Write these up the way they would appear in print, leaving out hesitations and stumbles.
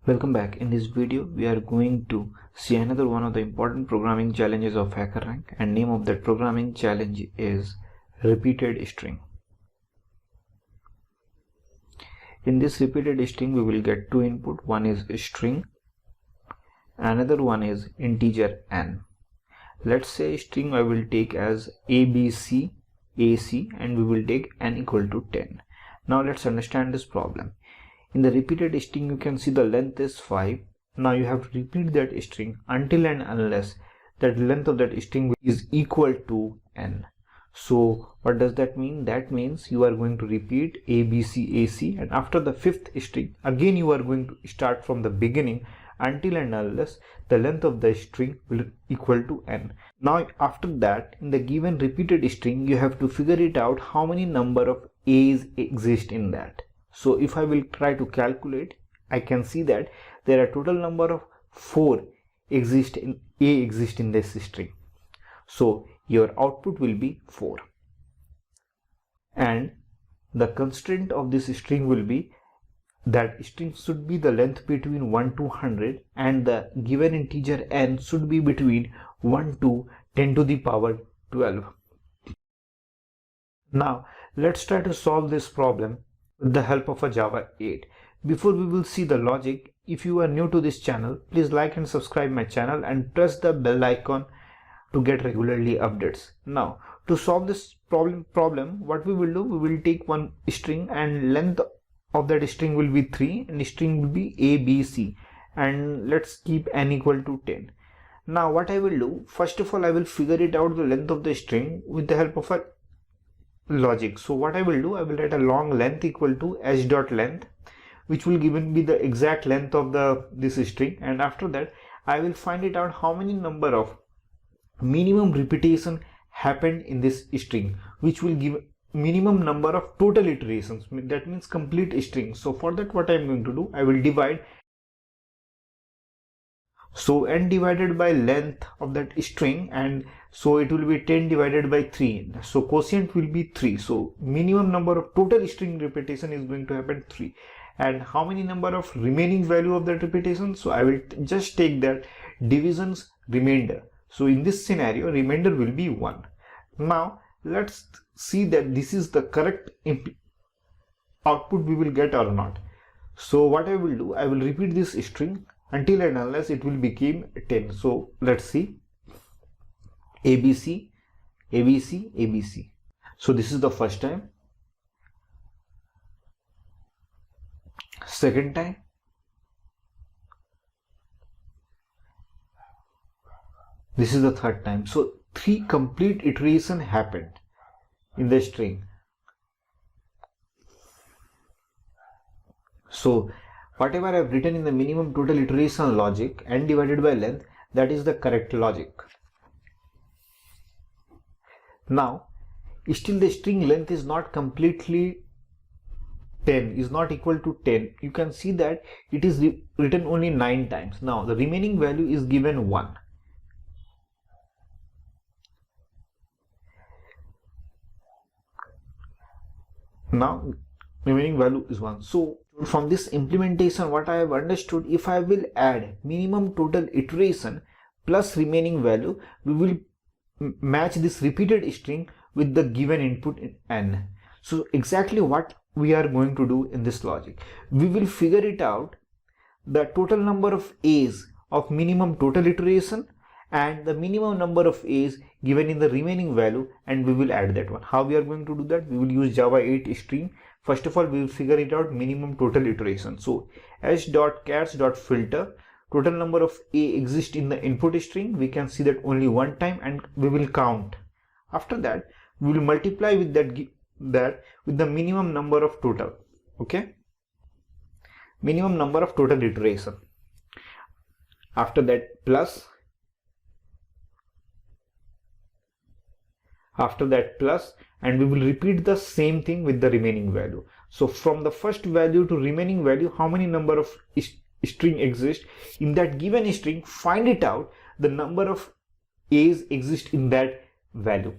Welcome back. In this video we are going to see another one of the important programming challenges of HackerRank, and name of that programming challenge is repeated string. In this repeated string we will get two input. One is string, another one is integer n. Let's say string I will take as ABC AC and we will take n equal to 10. Now let's understand this problem. In the repeated string you can see the length is 5. Now you have to repeat that string until and unless that length of that string is equal to n. So what does that mean? That means you are going to repeat ABC AC, and after the fifth string again you are going to start from the beginning until and unless the length of the string will equal to n. Now after that, in the given repeated string you have to figure it out how many number of a's exist in that. So if I will try to calculate, I can see that there are total number of 4 exist in this string. So your output will be 4, and the constraint of this string will be that string should be the length between 1 to 100, and the given integer n should be between 1 to 10 to the power 12. Now let's try to solve this problem with the help of a Java 8. Before we will see the logic, if you are new to this channel, please like and subscribe my channel and press the bell icon to get regularly updates. Now to solve this problem, what we will do, we will take one string and length of that string will be 3 and string will be ABC, and let's keep n equal to 10. Now what I will do, first of all I will figure it out the length of the string with the help of a logic. So what I will do, I will write a long length equal to h dot length, which will given be the exact length of this string, and after that I will find it out how many number of minimum repetition happened in this string, which will give minimum number of total iterations, that means complete string. So for that what I am going to do, I will divide. So n divided by length of that string, and so it will be 10 divided by 3. So quotient will be 3. So minimum number of total string repetition is going to happen 3. And how many number of remaining value of that repetition? So I will just take that divisions remainder. So in this scenario remainder will be 1. Now let's see that this is the correct output we will get or not. So what I will do, I will repeat this string until and unless it will become 10. So let's see, ABC, ABC, ABC. So this is the first time, second time, this is the third time. So 3 complete iteration happened in the string. So whatever I have written in the minimum total iteration logic, n divided by length, that is the correct logic. Now still the string length is not completely 10, is not equal to 10. You can see that it is written only 9 times. Now the remaining value is given 1. Now remaining value is 1. So from this implementation what I have understood, if I will add minimum total iteration plus remaining value, we will match this repeated string with the given input in n. So exactly what we are going to do in this logic, we will figure it out the total number of a's of minimum total iteration and the minimum number of a's given in the remaining value, and we will add that one. How we are going to do that? We will use Java 8 string. First of all we will figure it out minimum total iteration. So h.cats.filter, total number of a exist in the input string, we can see that only one time, and we will count. After that we will multiply with that with the minimum number of total, okay, minimum number of total iteration. After that plus, after that plus, and we will repeat the same thing with the remaining value. So from the first value to remaining value, how many number of string exist in that given string, find it out the number of a's exist in that value.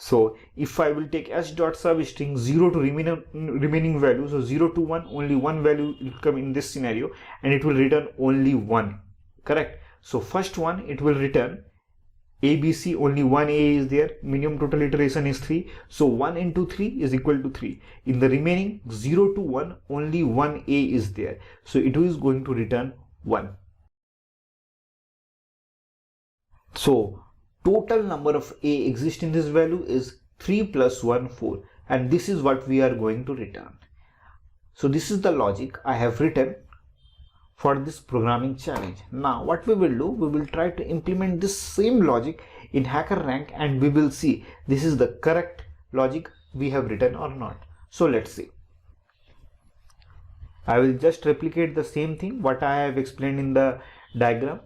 So if I will take s dot substring 0 to remaining value, so 0 to 1, only one value will come in this scenario, and it will return only 1, correct? So first one, it will return ABC, only one A is there, minimum total iteration is 3, so 1 into 3 is equal to 3. In the remaining 0 to 1, only one A is there, so it is going to return 1. So total number of A exist in this value is 3 plus 1, 4, and this is what we are going to return. So this is the logic I have written for this programming challenge. Now what we will do, we will try to implement this same logic in HackerRank, and we will see this is the correct logic we have written or not. So let's see. I will just replicate the same thing what I have explained in the diagram.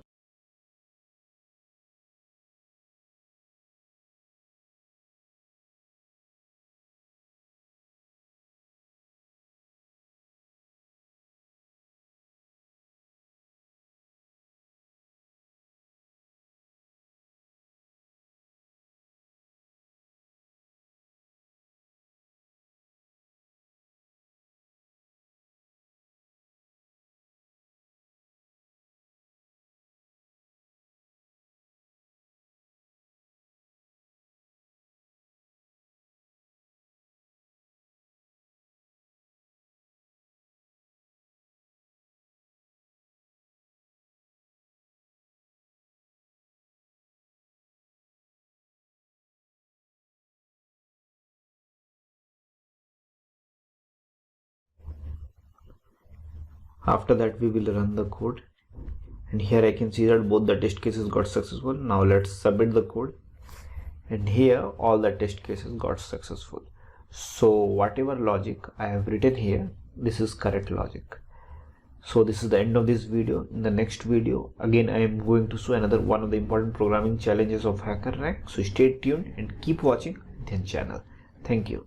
After that we will run the code, and here I can see that both the test cases got successful. Now let's submit the code, and here all the test cases got successful. So whatever logic I have written here, this is correct logic. So this is the end of this video. In the next video again I am going to show another one of the important programming challenges of HackerRank. So stay tuned and keep watching the channel. Thank you.